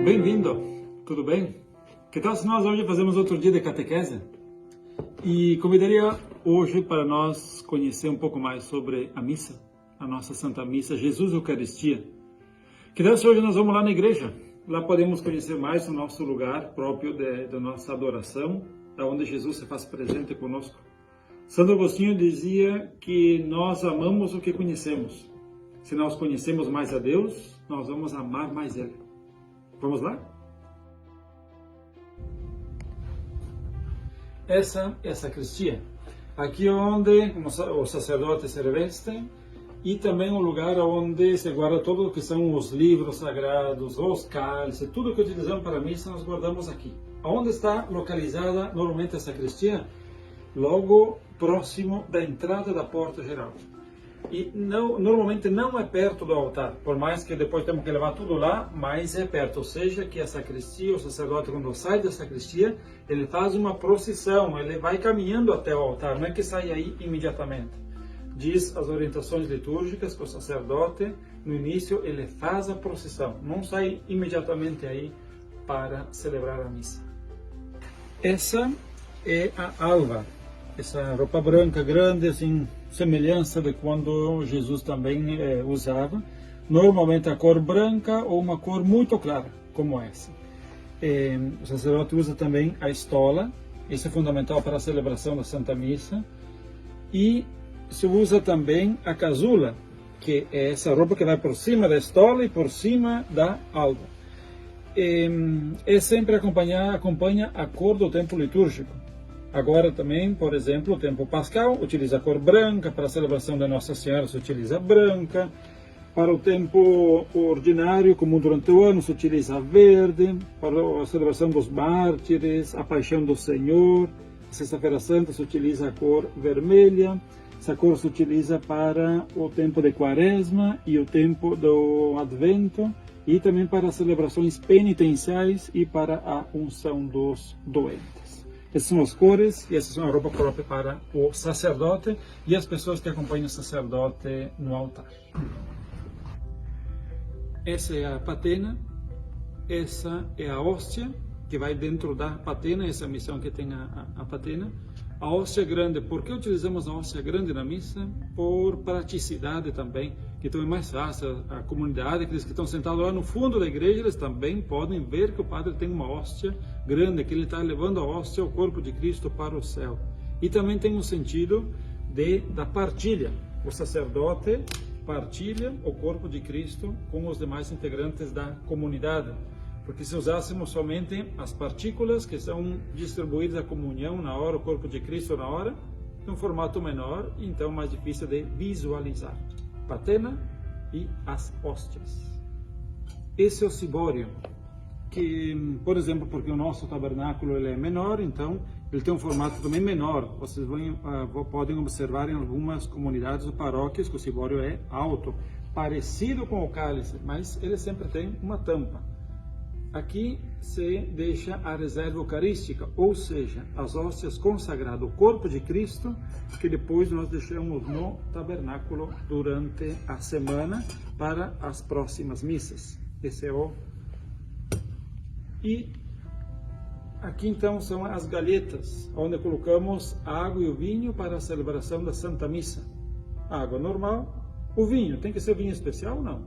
Bem-vindo, tudo bem? Que tal se nós hoje fazemos outro dia de catequese? E convidaria hoje para nós conhecer um pouco mais sobre a missa, a nossa Santa Missa, Jesus Eucaristia. Que tal se hoje nós vamos lá na igreja? Lá podemos conhecer mais o nosso lugar próprio da nossa adoração, da onde Jesus se faz presente conosco. Santo Agostinho dizia que nós amamos o que conhecemos. Se nós conhecemos mais a Deus, nós vamos amar mais Ele. Vamos lá? Essa é a sacristia. Aqui onde o sacerdote se reveste e também o lugar onde se guarda tudo o que são os livros sagrados, os cálices, tudo que utilizamos para a missa nós guardamos aqui. Onde está localizada normalmente a sacristia? Logo próximo da entrada da porta geral. E normalmente não é perto do altar, por mais que depois temos que levar tudo lá, mas é perto. Ou seja, que a sacristia, o sacerdote quando sai da sacristia, ele faz uma procissão, ele vai caminhando até o altar, não é que sai aí imediatamente. Diz as orientações litúrgicas que o sacerdote, no início, ele faz a procissão, não sai imediatamente aí para celebrar a missa. Essa é a alva, essa roupa branca grande, assim, semelhança de quando Jesus também usava, normalmente a cor branca ou uma cor muito clara, como essa. O sacerdote usa também a estola, isso é fundamental para a celebração da Santa Missa, e se usa também a casula, que é essa roupa que vai por cima da estola e por cima da alva. Sempre acompanha a cor do tempo litúrgico. Agora também, por exemplo, o tempo pascal utiliza a cor branca, para a celebração da Nossa Senhora se utiliza branca, para o tempo ordinário, como durante o ano, se utiliza verde, para a celebração dos mártires, a paixão do Senhor, a Sexta-feira Santa se utiliza a cor vermelha, essa cor se utiliza para o tempo de Quaresma e o tempo do Advento, e também para as celebrações penitenciais e para a unção dos doentes. Essas são as cores e essas são a roupa própria para o sacerdote e as pessoas que acompanham o sacerdote no altar. Essa é a patena, essa é a hóstia que vai dentro da patena, essa é a missão que tem a patena. A hóstia grande, por que utilizamos a hóstia grande na missa? Por praticidade também, que então é mais fácil. A comunidade, aqueles que estão sentados lá no fundo da igreja, eles também podem ver que o padre tem uma hóstia grande, que ele está levando a hóstia, o corpo de Cristo, para o céu. E também tem um sentido da partilha. O sacerdote partilha o corpo de Cristo com os demais integrantes da comunidade. Porque se usássemos somente as partículas que são distribuídas à comunhão na hora, o corpo de Cristo na hora, em um formato menor, então mais difícil de visualizar. Patena e as hóstias. Esse é o cibório, que, por exemplo, porque o nosso tabernáculo ele é menor, então ele tem um formato também menor. Vocês podem observar em algumas comunidades ou paróquias que o cibório é alto, parecido com o cálice, mas ele sempre tem uma tampa. Aqui se deixa a reserva eucarística, ou seja, as hóstias consagradas, o corpo de Cristo, que depois nós deixamos no tabernáculo durante a semana para as próximas missas. Esse é o... E aqui então são as galhetas, onde colocamos a água e o vinho para a celebração da Santa Missa. A água normal, o vinho, tem que ser vinho especial ou não?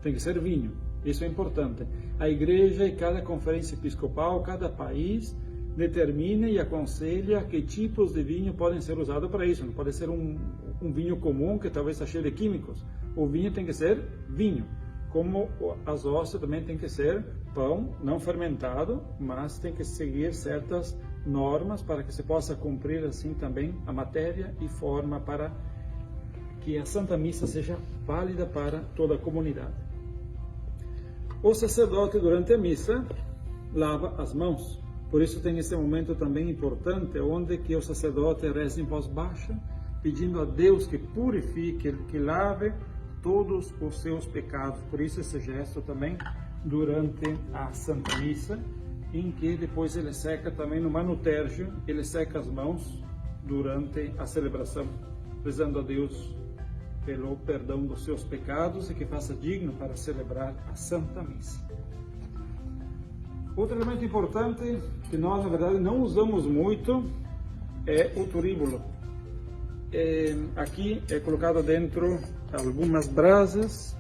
Tem que ser vinho. Isso é importante. A igreja e cada conferência episcopal, cada país, determina e aconselha que tipos de vinho podem ser usados para isso. Não pode ser um vinho comum que talvez está cheio de químicos. O vinho tem que ser vinho. Como as hóstias também tem que ser pão, não fermentado, mas tem que seguir certas normas para que se possa cumprir assim também a matéria e forma para que a Santa Missa seja válida para toda a comunidade. O sacerdote, durante a missa, lava as mãos. Por isso tem esse momento também importante, onde que o sacerdote reza em voz baixa, pedindo a Deus que purifique, que lave todos os seus pecados. Por isso esse gesto também durante a Santa Missa, em que depois ele seca também no manutérgio, ele seca as mãos durante a celebração, rezando a Deus pelo perdão dos seus pecados e que faça digno para celebrar a Santa Missa. Outro elemento importante que nós, na verdade, não usamos muito é o turíbulo. Aqui é colocado dentro algumas brasas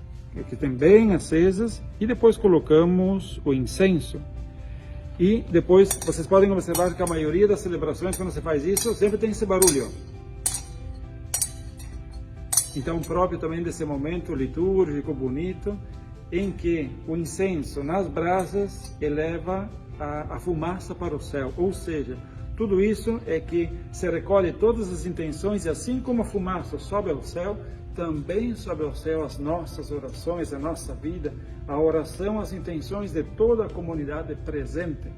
que tem bem acesas e depois colocamos o incenso. E depois vocês podem observar que a maioria das celebrações, quando você faz isso, sempre tem esse barulho. Então, próprio também desse momento litúrgico, bonito, em que o incenso nas brasas eleva a fumaça para o céu. Ou seja, tudo isso é que se recolhe todas as intenções e assim como a fumaça sobe ao céu, também sobe ao céu as nossas orações, a nossa vida, a oração, as intenções de toda a comunidade presente.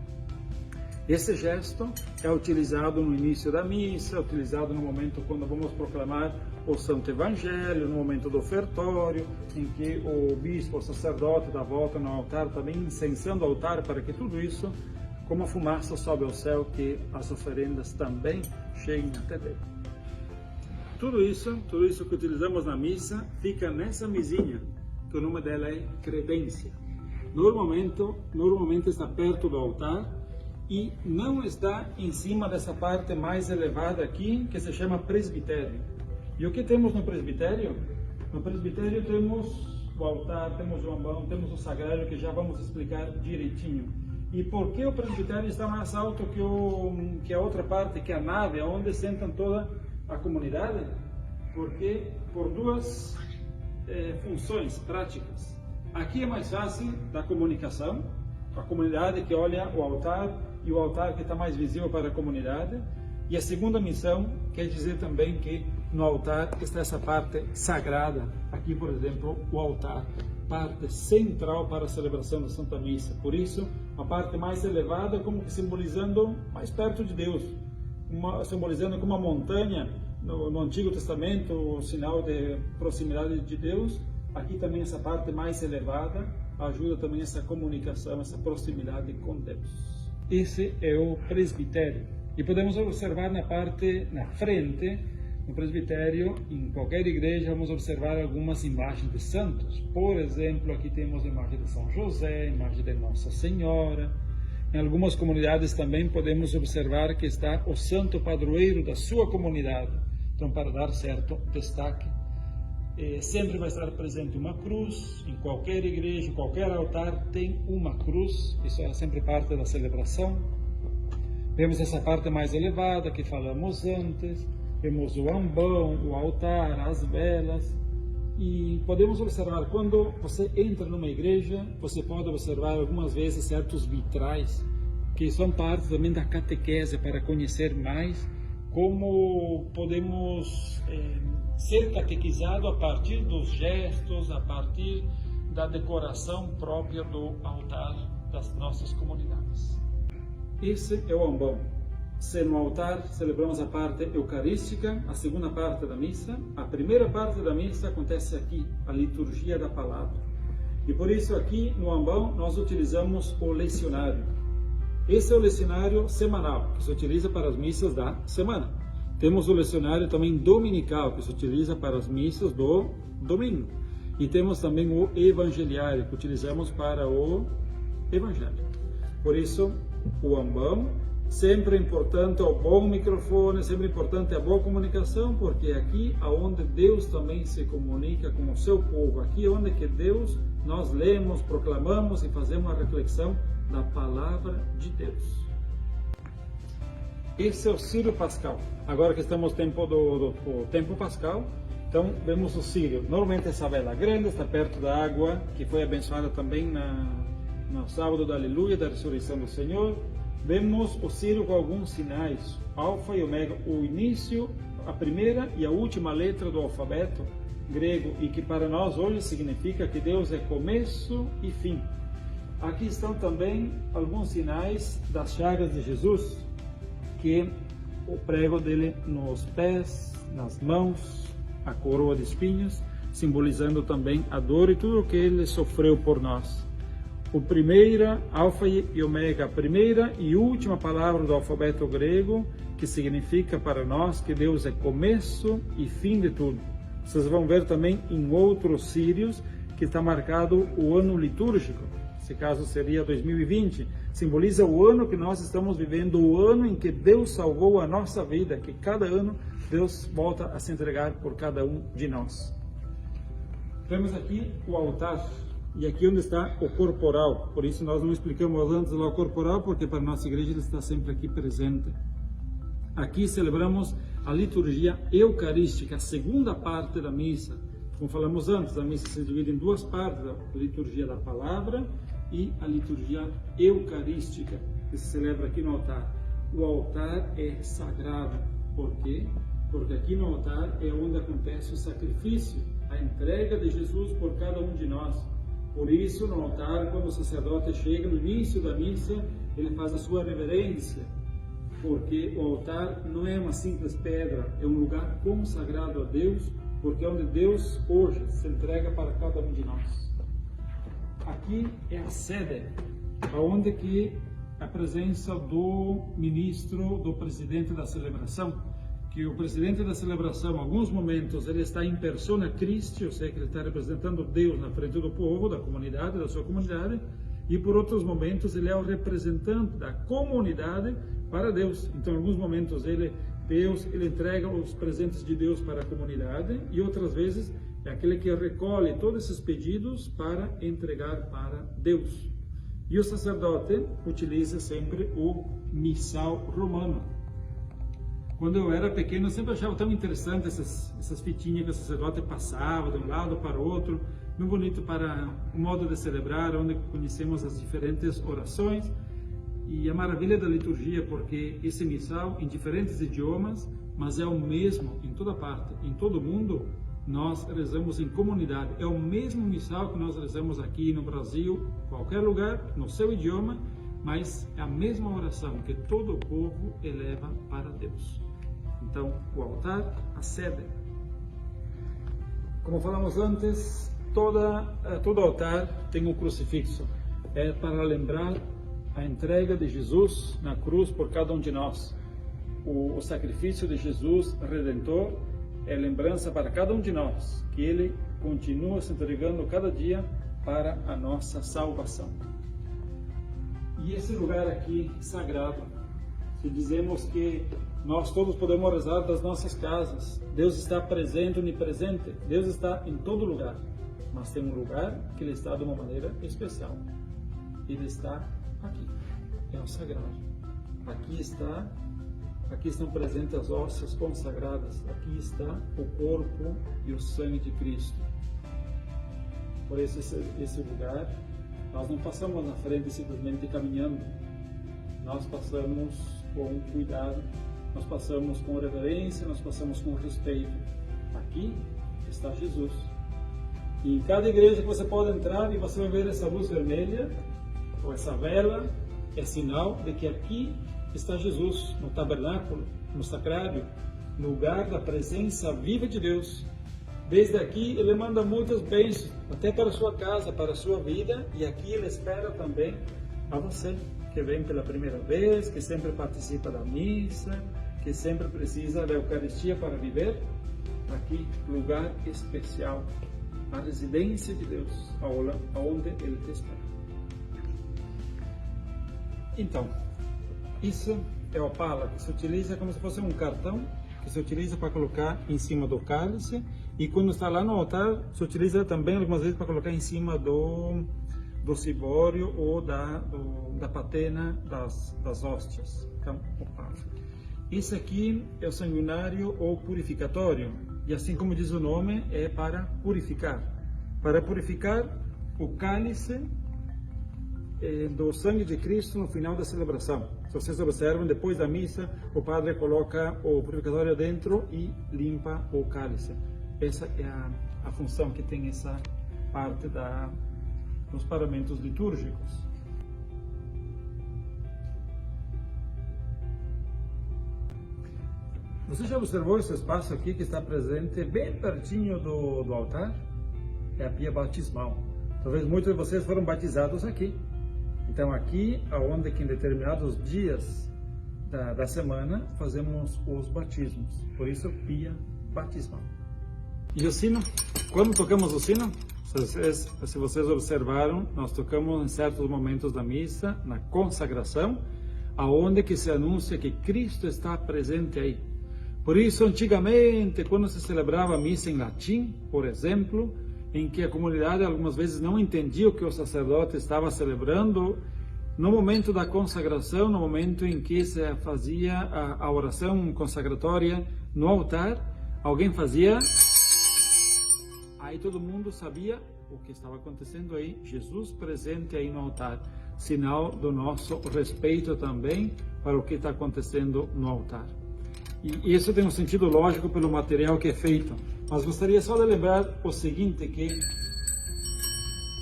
Esse gesto é utilizado no início da missa, é utilizado no momento quando vamos proclamar o Santo Evangelho, no momento do ofertório, em que o bispo, o sacerdote dá volta no altar, também incensando o altar para que tudo isso, como a fumaça sobe ao céu, que as oferendas também cheguem até Deus. Tudo isso que utilizamos na missa fica nessa mesinha, que o nome dela é credência. Normalmente está perto do altar e não está em cima dessa parte mais elevada aqui, que se chama presbitério. E o que temos no presbitério? No presbitério temos o altar, temos o ambão, temos o sagrário, que já vamos explicar direitinho. E por que o presbitério está mais alto que a outra parte, que a nave, onde sentam toda a comunidade? Porque por duas funções práticas. Aqui é mais fácil da comunicação, a comunidade que olha o altar e o altar que está mais visível para a comunidade. E a segunda missão quer dizer também que no altar está essa parte sagrada. Aqui, por exemplo, o altar, parte central para a celebração da Santa Missa. Por isso, a parte mais elevada, como que simbolizando mais perto de Deus, simbolizando como uma montanha no Antigo Testamento, o sinal de proximidade de Deus. Aqui também essa parte mais elevada ajuda também essa comunicação, essa proximidade com Deus. Esse é o presbitério. E podemos observar na frente, no presbitério, em qualquer igreja, vamos observar algumas imagens de santos. Por exemplo, aqui temos a imagem de São José, a imagem de Nossa Senhora. Em algumas comunidades também podemos observar que está o santo padroeiro da sua comunidade. Então, para dar certo destaque, sempre vai estar presente uma cruz. Em qualquer igreja, em qualquer altar tem uma cruz. Isso é sempre parte da celebração. Vemos essa parte mais elevada que falamos antes. Vemos o ambão, o altar, as velas. E podemos observar, quando você entra numa igreja, você pode observar algumas vezes certos vitrais, que são parte também da catequese, para conhecer mais como podemos ser catequizados a partir dos gestos, a partir da decoração própria do altar das nossas comunidades. Esse é o ambão. Se no altar celebramos a parte eucarística, a segunda parte da missa, a primeira parte da missa acontece aqui, a liturgia da palavra. E por isso aqui no ambão nós utilizamos o lecionário. Esse é o lecionário semanal, que se utiliza para as missas da semana. Temos o lecionário também dominical, que se utiliza para as missas do domingo. E temos também o evangeliário, que utilizamos para o evangelho. Por isso, o ambão, sempre é importante o bom microfone, sempre é importante a boa comunicação, porque é aqui onde Deus também se comunica com o seu povo, aqui onde que Deus, nós lemos, proclamamos e fazemos a reflexão da palavra de Deus. Esse é o Círio Pascal. Agora que estamos no tempo do tempo pascal, então vemos o círio. Normalmente essa vela grande está perto da água, que foi abençoada também no sábado da Aleluia, da ressurreição do Senhor. Vemos o círio com alguns sinais, alfa e ômega, o início, a primeira e a última letra do alfabeto grego, e que para nós hoje significa que Deus é começo e fim. Aqui estão também alguns sinais das chagas de Jesus, que o prego dele nos pés, nas mãos, a coroa de espinhos, simbolizando também a dor e tudo o que ele sofreu por nós. O primeira, alfa e ômega, a primeira e última palavra do alfabeto grego, que significa para nós que Deus é começo e fim de tudo. Vocês vão ver também em outros círios que está marcado o ano litúrgico. Nesse caso seria 2020, simboliza o ano que nós estamos vivendo, o ano em que Deus salvou a nossa vida, que cada ano Deus volta a se entregar por cada um de nós. Temos aqui o altar, e aqui onde está o corporal, por isso nós não explicamos antes lá o corporal, porque para a nossa igreja ele está sempre aqui presente. Aqui celebramos a liturgia eucarística, a segunda parte da missa. Como falamos antes, a missa se divide em duas partes, a liturgia da palavra e a liturgia eucarística, que se celebra aqui no altar. O altar é sagrado. Por quê? Porque aqui no altar é onde acontece o sacrifício, a entrega de Jesus por cada um de nós. Por isso, no altar, quando o sacerdote chega no início da missa, ele faz a sua reverência, porque o altar não é uma simples pedra, é um lugar consagrado a Deus, porque é onde Deus hoje se entrega para cada um de nós. Aqui é a sede, onde que a presença do ministro, do presidente da celebração, que o presidente da celebração, em alguns momentos, ele está em persona Christi, ou seja, que ele está representando Deus na frente do povo, da comunidade, da sua comunidade, e por outros momentos ele é o representante da comunidade para Deus. Então, em alguns momentos ele entrega os presentes de Deus para a comunidade, e outras vezes é aquele que recolhe todos esses pedidos para entregar para Deus. E o sacerdote utiliza sempre o missal romano. Quando eu era pequeno, eu sempre achava tão interessante essas fitinhas que o sacerdote passava de um lado para o outro, muito bonito para o modo de celebrar, onde conhecemos as diferentes orações. E a maravilha da liturgia, porque esse missal, em diferentes idiomas, mas é o mesmo em toda parte, em todo o mundo, nós rezamos em comunidade. É o mesmo missal que nós rezamos aqui no Brasil, qualquer lugar, no seu idioma, mas é a mesma oração que todo o povo eleva para Deus. Então, o altar, a sede. Como falamos antes, todo altar tem um crucifixo. É para lembrar a entrega de Jesus na cruz por cada um de nós. O sacrifício de Jesus Redentor é lembrança para cada um de nós, que Ele continua se entregando cada dia para a nossa salvação. E esse lugar aqui sagrado, se dizemos que nós todos podemos rezar das nossas casas, Deus está presente, onipresente, Deus está em todo lugar, mas tem um lugar que Ele está de uma maneira especial. Ele está aqui, é o sagrado. Aqui estão presentes as hóstias consagradas, aqui está o corpo e o sangue de Cristo. Por isso esse lugar, nós não passamos na frente simplesmente caminhando, nós passamos com cuidado, nós passamos com reverência, nós passamos com respeito. Aqui está Jesus. E em cada igreja que você pode entrar e você vai ver essa luz vermelha, ou essa vela, é sinal de que aqui está Jesus, no tabernáculo, no sacrário, lugar da presença viva de Deus. Desde aqui Ele manda muitas bênçãos, até para a sua casa, para a sua vida, e aqui Ele espera também a você, que vem pela primeira vez, que sempre participa da missa, que sempre precisa da Eucaristia para viver. Aqui, lugar especial, a residência de Deus, aonde Ele te espera. Então, isso é o pala, que se utiliza como se fosse um cartão, que se utiliza para colocar em cima do cálice, e quando está lá no altar, se utiliza também algumas vezes para colocar em cima do cibório ou da patena das hóstias. Então, o pala. Esse aqui é o sanguinário ou purificatório, e assim como diz o nome, é para purificar. Para purificar o cálice do sangue de Cristo no final da celebração. Se vocês observam, depois da missa, o padre coloca o purificatório dentro e limpa o cálice. Essa é a função que tem essa parte dos paramentos litúrgicos. Você já observou esse espaço aqui que está presente bem pertinho do altar? É a pia batismal. Talvez muitos de vocês foram batizados aqui. Então aqui, onde que em determinados dias da semana fazemos os batismos. Por isso, pia batismal. E o sino? Quando tocamos o sino? Se vocês observaram, nós tocamos em certos momentos da missa, na consagração, aonde que se anuncia que Cristo está presente aí. Por isso, antigamente, quando se celebrava a missa em latim, por exemplo, em que a comunidade algumas vezes não entendia o que o sacerdote estava celebrando, no momento da consagração, no momento em que se fazia a oração consagratória no altar, alguém fazia, aí todo mundo sabia o que estava acontecendo aí, Jesus presente aí no altar, sinal do nosso respeito também para o que está acontecendo no altar. E isso tem um sentido lógico pelo material que é feito, mas gostaria só de lembrar o seguinte, que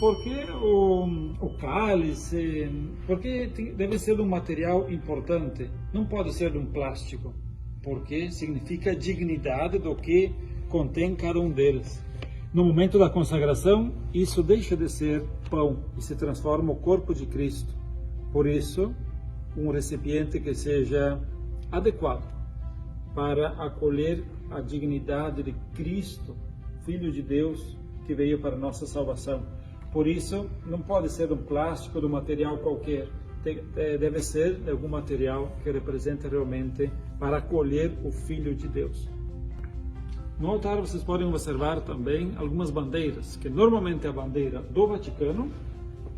por que o cálice, porque deve ser de um material importante, não pode ser de um plástico, porque significa a dignidade do que contém cada um deles. No momento da consagração, isso deixa de ser pão e se transforma no corpo de Cristo. Por isso, um recipiente que seja adequado para acolher a dignidade de Cristo, Filho de Deus, que veio para a nossa salvação. Por isso, não pode ser de um plástico, de um material qualquer. Deve ser de algum material que represente realmente para acolher o Filho de Deus. No altar vocês podem observar também algumas bandeiras, que normalmente é a bandeira do Vaticano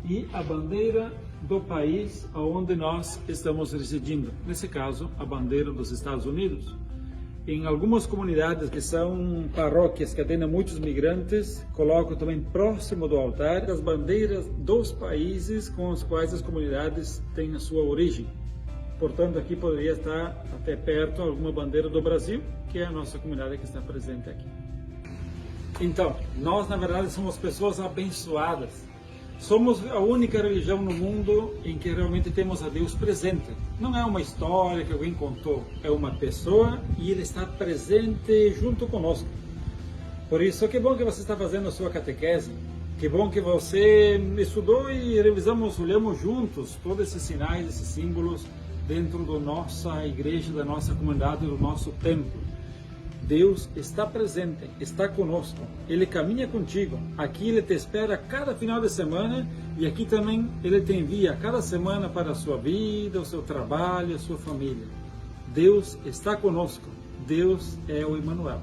e a bandeira do país onde nós estamos residindo. Nesse caso, a bandeira dos Estados Unidos. Em algumas comunidades que são paróquias que atendem muitos migrantes, colocam também próximo do altar as bandeiras dos países com os quais as comunidades têm a sua origem. Portanto, aqui poderia estar até perto alguma bandeira do Brasil, que é a nossa comunidade que está presente aqui. Então, nós na verdade somos pessoas abençoadas. Somos a única religião no mundo em que realmente temos a Deus presente. Não é uma história que alguém contou, é uma pessoa e Ele está presente junto conosco. Por isso, que bom que você está fazendo a sua catequese, que bom que você estudou e olhamos juntos todos esses sinais, esses símbolos dentro da nossa igreja, da nossa comunidade, do nosso templo. Deus está presente, está conosco, Ele caminha contigo, aqui Ele te espera cada final de semana e aqui também Ele te envia cada semana para a sua vida, o seu trabalho, a sua família. Deus está conosco, Deus é o Emmanuel.